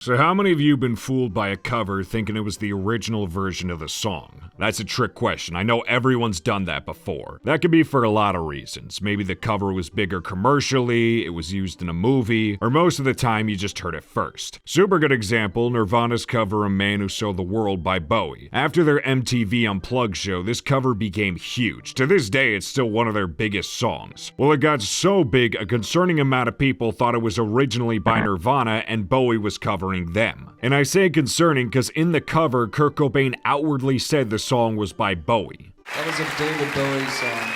So how many of you been fooled by a cover thinking it was the original version of the song? That's a trick question. I know everyone's done that before. That could be for a lot of reasons. Maybe the cover was bigger commercially, it was used in a movie, or most of the time you just heard it first. Super good example, Nirvana's cover A Man Who Sold the World by Bowie. After their MTV Unplugged show, this cover became huge. To this day, it's still one of their biggest songs. Well, it got so big, a concerning amount of people thought it was originally by Nirvana and Bowie was covering them. And I say concerning because in the cover, Kurt Cobain outwardly said the song was by Bowie. That was a David Bowie song.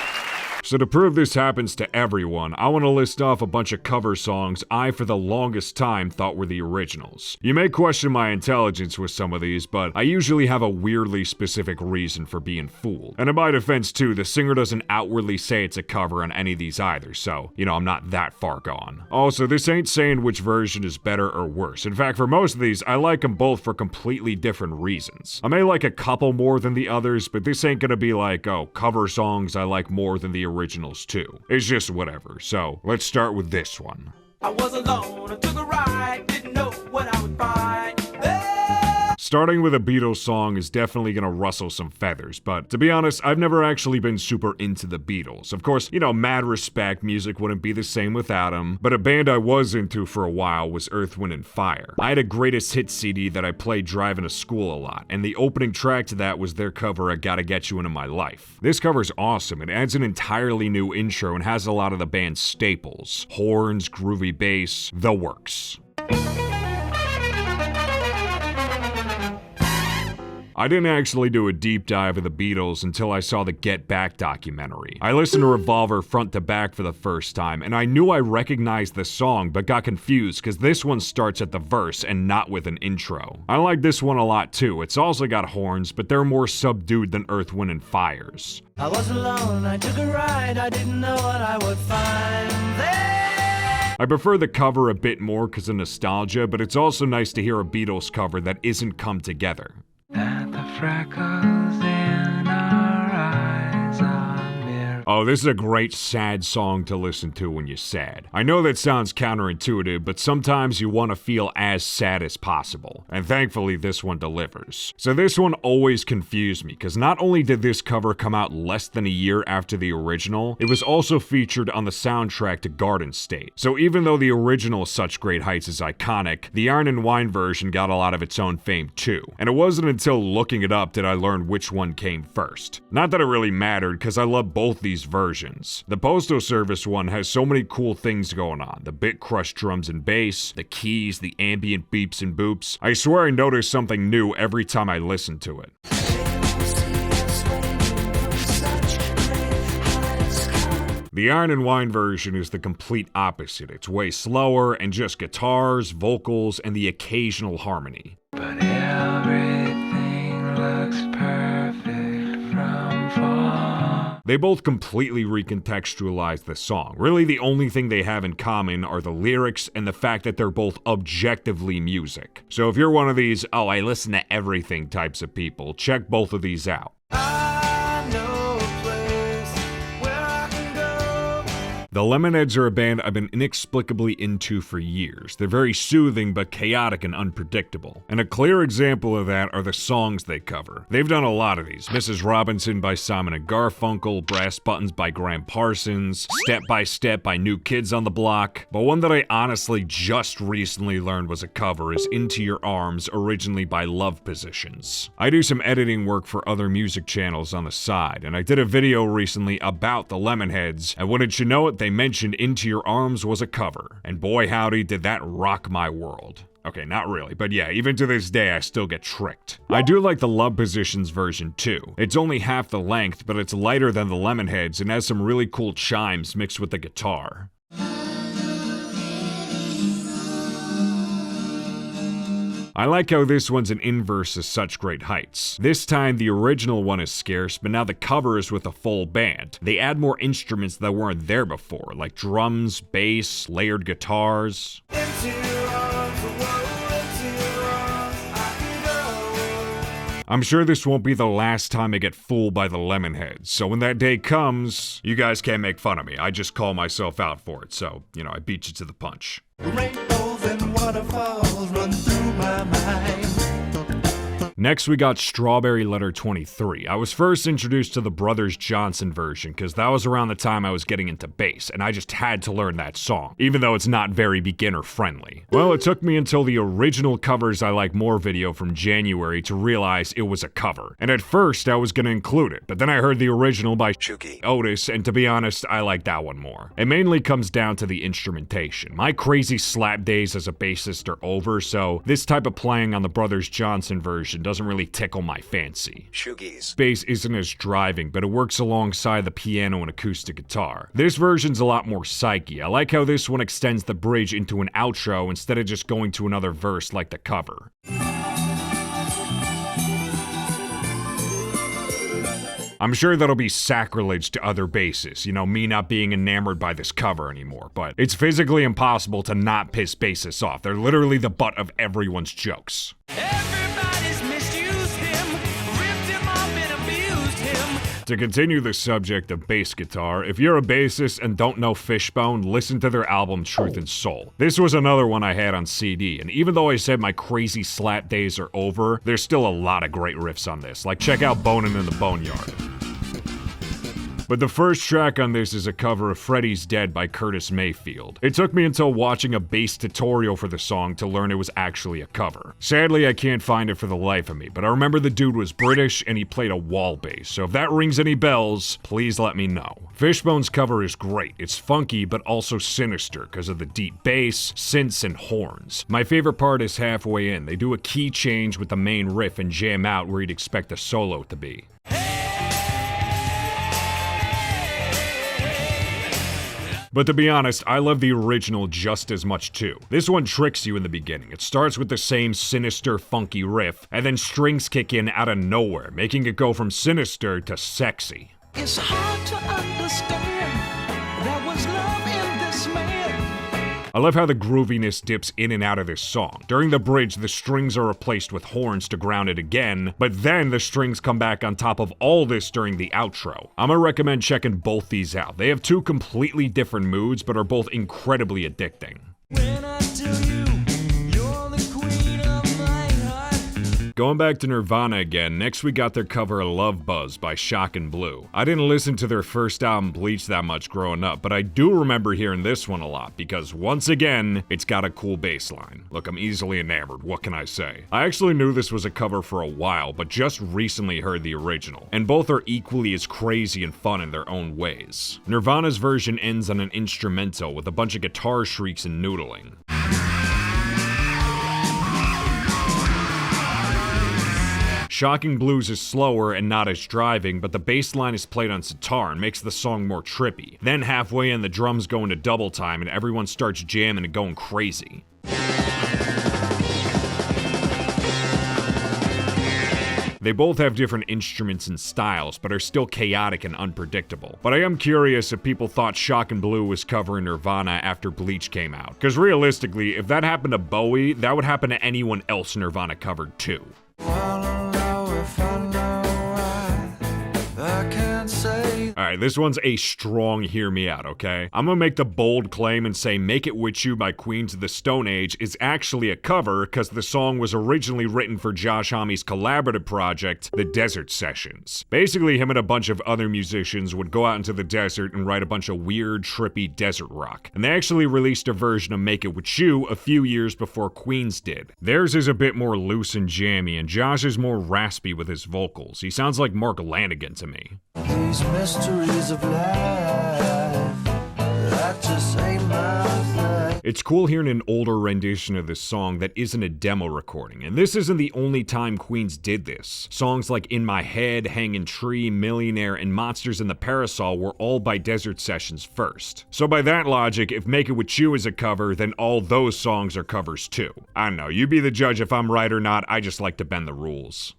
So to prove this happens to everyone, I want to list off a bunch of cover songs I for the longest time thought were the originals. You may question my intelligence with some of these, but I usually have a weirdly specific reason for being fooled. And in my defense too, the singer doesn't outwardly say it's a cover on any of these either, so, I'm not that far gone. Also, this ain't saying which version is better or worse. In fact, for most of these, I like them both for completely different reasons. I may like a couple more than the others, but this ain't gonna be like, oh, cover songs I like more than the originals too. It's just whatever. So let's start with this one. I was alone, I took a ride, didn't know what I would find. Starting with a Beatles song is definitely gonna rustle some feathers, but to be honest, I've never actually been super into the Beatles. Of course, mad respect, music wouldn't be the same without them, but a band I was into for a while was Earth, Wind & Fire. I had a greatest hits CD that I played driving to school a lot, and the opening track to that was their cover of Gotta Get You Into My Life. This cover's awesome. It adds an entirely new intro and has a lot of the band's staples. Horns, groovy bass, the works. I didn't actually do a deep dive of the Beatles until I saw the Get Back documentary. I listened to Revolver front to back for the first time, and I knew I recognized the song, but got confused because this one starts at the verse and not with an intro. I like this one a lot too. It's also got horns, but they're more subdued than Earth, Wind & Fire's. I was alone, I took a ride, I didn't know what I would find there. I prefer the cover a bit more because of nostalgia, but it's also nice to hear a Beatles cover that isn't come together. And the freckles in our eyes are mirror. Oh, this is a great sad song to listen to when you're sad. I know that sounds counterintuitive, but sometimes you want to feel as sad as possible. And thankfully, this one delivers. So this one always confused me, because not only did this cover come out less than a year after the original, it was also featured on the soundtrack to Garden State. So even though the original Such Great Heights is iconic, the Iron and Wine version got a lot of its own fame too. And it wasn't until looking it up did I learn which one came first. Not that it really mattered, because I love both these versions. The Postal Service one has so many cool things going on. The bit crushed drums and bass, the keys, the ambient beeps and boops. I swear I notice something new every time I listen to it. The Iron and Wine version is the complete opposite. It's way slower and just guitars, vocals, and the occasional harmony. But everything looks perfect from far. They both completely recontextualize the song. Really, the only thing they have in common are the lyrics and the fact that they're both objectively music. So if you're one of these, oh, I listen to everything types of people, check both of these out. I know a place where I can go. The Lemonheads are a band I've been inexplicably into for years. They're very soothing but chaotic and unpredictable. And a clear example of that are the songs they cover. They've done a lot of these. Mrs. Robinson by Simon & Garfunkel, Brass Buttons by Graham Parsons, Step by Step by New Kids on the Block. But one that I honestly just recently learned was a cover is Into Your Arms, originally by Love Positions. I do some editing work for other music channels on the side, and I did a video recently about the Lemonheads, and wouldn't you know it, they mentioned Into Your Arms was a cover, and boy howdy did that rock my world. Okay, not really, but yeah, even to this day I still get tricked. I do like the Love Positions version too. It's only half the length, but it's lighter than the Lemonheads and has some really cool chimes mixed with the guitar. I like how this one's an inverse of Such Great Heights. This time the original one is scarce, but now the cover is with a full band. They add more instruments that weren't there before, like drums, bass, layered guitars. Into your arms, whoa, into your arms, I can go. I'm sure this won't be the last time I get fooled by the Lemonheads, so when that day comes, you guys can't make fun of me. I just call myself out for it, so, I beat you to the punch. Rainbows and waterfalls run through my mind. Next, we got Strawberry Letter 23. I was first introduced to the Brothers Johnson version because that was around the time I was getting into bass, and I just had to learn that song, even though it's not very beginner friendly. Well, it took me until the original Covers I Like More video from January to realize it was a cover. And at first, I was gonna include it, but then I heard the original by Otis, and to be honest, I like that one more. It mainly comes down to the instrumentation. My crazy slap days as a bassist are over, so this type of playing on the Brothers Johnson version doesn't really tickle my fancy. Bass isn't as driving, but it works alongside the piano and acoustic guitar. This version's a lot more psyche. I like how this one extends the bridge into an outro instead of just going to another verse like the cover. I'm sure that'll be sacrilege to other bassists, you know, me not being enamored by this cover anymore, but it's physically impossible to not piss bassists off. They're literally the butt of everyone's jokes. Everybody's misused him, ripped him off and abused him. To continue the subject of bass guitar, if you're a bassist and don't know Fishbone, listen to their album Truth and Soul. This was another one I had on CD, and even though I said my crazy slap days are over, there's still a lot of great riffs on this. Like, check out Bonin' in the Boneyard. But the first track on this is a cover of Freddie's Dead by Curtis Mayfield. It took me until watching a bass tutorial for the song to learn it was actually a cover. Sadly, I can't find it for the life of me, but I remember the dude was British and he played a wall bass, so if that rings any bells, please let me know. Fishbone's cover is great. It's funky, but also sinister because of the deep bass, synths, and horns. My favorite part is halfway in. They do a key change with the main riff and jam out where you'd expect a solo to be. But to be honest, I love the original just as much too. This one tricks you in the beginning. It starts with the same sinister, funky riff, and then strings kick in out of nowhere, making it go from sinister to sexy. It's hard to understand. There was love in this man. I love how the grooviness dips in and out of this song. During the bridge, the strings are replaced with horns to ground it again, but then the strings come back on top of all this during the outro. I'm gonna recommend checking both these out. They have two completely different moods, but are both incredibly addicting. When I tell you, you're the queen of my heart. Going back to Nirvana again, next we got their cover of Love Buzz by Shock and Blue. I didn't listen to their first album Bleach that much growing up, but I do remember hearing this one a lot because once again, it's got a cool bass line. Look, I'm easily enamored, what can I say? I actually knew this was a cover for a while, but just recently heard the original, and both are equally as crazy and fun in their own ways. Nirvana's version ends on an instrumental with a bunch of guitar shrieks and noodling. Shocking Blues is slower and not as driving, but the bass line is played on sitar and makes the song more trippy. Then halfway in, the drums go into double time and everyone starts jamming and going crazy. They both have different instruments and styles, but are still chaotic and unpredictable. But I am curious if people thought Shock and Blue was covering Nirvana after Bleach came out. Because realistically, if that happened to Bowie, that would happen to anyone else Nirvana covered too. Alright, this one's a strong hear me out, okay? I'm gonna make the bold claim and say Make It With You by Queens of the Stone Age is actually a cover because the song was originally written for Josh Homme's collaborative project, The Desert Sessions. Basically, him and a bunch of other musicians would go out into the desert and write a bunch of weird, trippy desert rock. And they actually released a version of Make It With You a few years before Queens did. Theirs is a bit more loose and jammy, and Josh is more raspy with his vocals. He sounds like Mark Lanigan to me. These mysteries of life, that just ain't my thing. It's cool hearing an older rendition of this song that isn't a demo recording, and this isn't the only time Queens did this. Songs like In My Head, Hangin' Tree, Millionaire, and Monsters in the Parasol were all by Desert Sessions first. So by that logic, if Make It With You is a cover, then all those songs are covers too. I don't know, you be the judge if I'm right or not, I just like to bend the rules.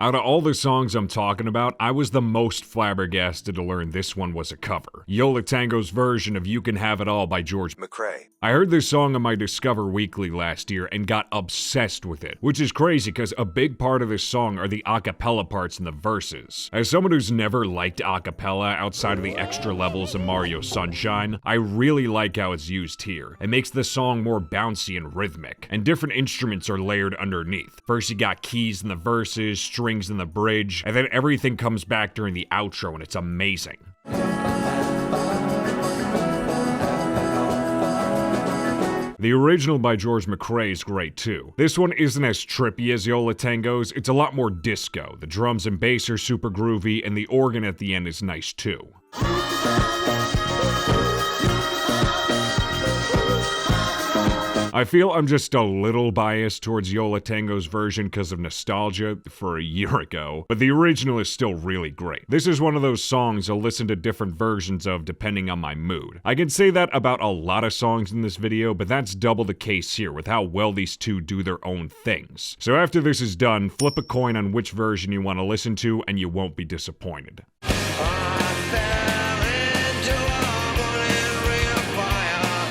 Out of all the songs I'm talking about, I was the most flabbergasted to learn this one was a cover. Yo La Tengo's version of You Can Have It All by George McCrae. I heard this song on my Discover Weekly last year and got obsessed with it, which is crazy because a big part of this song are the a cappella parts and the verses. As someone who's never liked a cappella outside of the extra levels in Mario Sunshine, I really like how it's used here. It makes the song more bouncy and rhythmic, and different instruments are layered underneath. First you got keys in the verses, strings in the bridge, and then everything comes back during the outro and it's amazing. The original by George McCrae is great too. This one isn't as trippy as Yo La Tengo's, it's a lot more disco. The drums and bass are super groovy, and the organ at the end is nice too. I feel I'm just a little biased towards Yo La Tengo's version because of nostalgia for a year ago, but the original is still really great. This is one of those songs I'll listen to different versions of depending on my mood. I can say that about a lot of songs in this video, but that's double the case here with how well these two do their own things. So after this is done, flip a coin on which version you want to listen to and you won't be disappointed.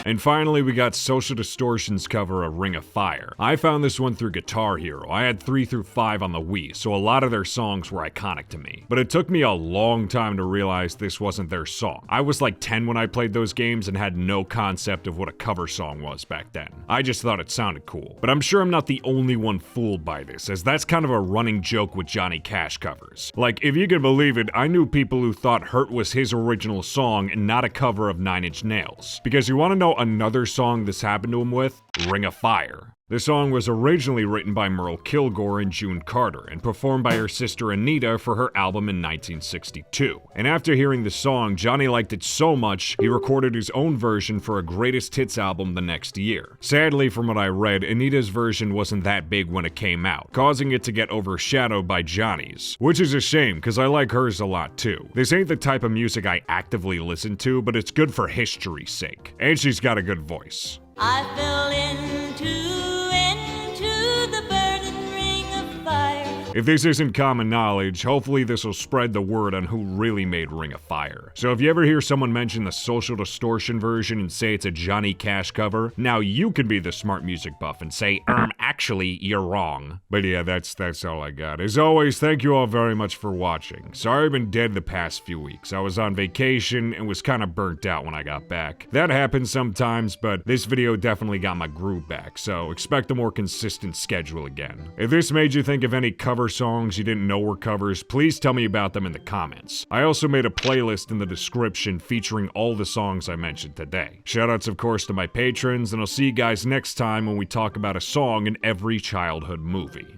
And finally, we got Social Distortion's cover of Ring of Fire. I found this one through Guitar Hero. I had 3 through 5 on the Wii, so a lot of their songs were iconic to me. But it took me a long time to realize this wasn't their song. I was like 10 when I played those games and had no concept of what a cover song was back then. I just thought it sounded cool. But I'm sure I'm not the only one fooled by this, as that's kind of a running joke with Johnny Cash covers. Like, if you can believe it, I knew people who thought Hurt was his original song and not a cover of 9 Inch Nails. Because you want to know another song this happened to him with? Ring of Fire. The song was originally written by Merle Kilgore and June Carter and performed by her sister Anita for her album in 1962. And after hearing the song, Johnny liked it so much, he recorded his own version for a greatest hits album the next year. Sadly, from what I read, Anita's version wasn't that big when it came out, causing it to get overshadowed by Johnny's. Which is a shame, because I like hers a lot too. This ain't the type of music I actively listen to, but it's good for history's sake. And she's got a good voice. I fell into the burning ring of fire. If this isn't common knowledge, hopefully this will spread the word on who really made Ring of Fire. So if you ever hear someone mention the Social Distortion version and say it's a Johnny Cash cover, now you can be the smart music buff and say, actually, you're wrong. But yeah, that's all I got. As always, thank you all very much for watching. Sorry I've been dead the past few weeks. I was on vacation and was kind of burnt out when I got back. That happens sometimes, but this video definitely got my groove back, so expect a more consistent schedule again. If this made you think of any cover songs you didn't know were covers, please tell me about them in the comments. I also made a playlist in the description featuring all the songs I mentioned today. Shoutouts of course to my patrons, and I'll see you guys next time when we talk about a song in every childhood movie.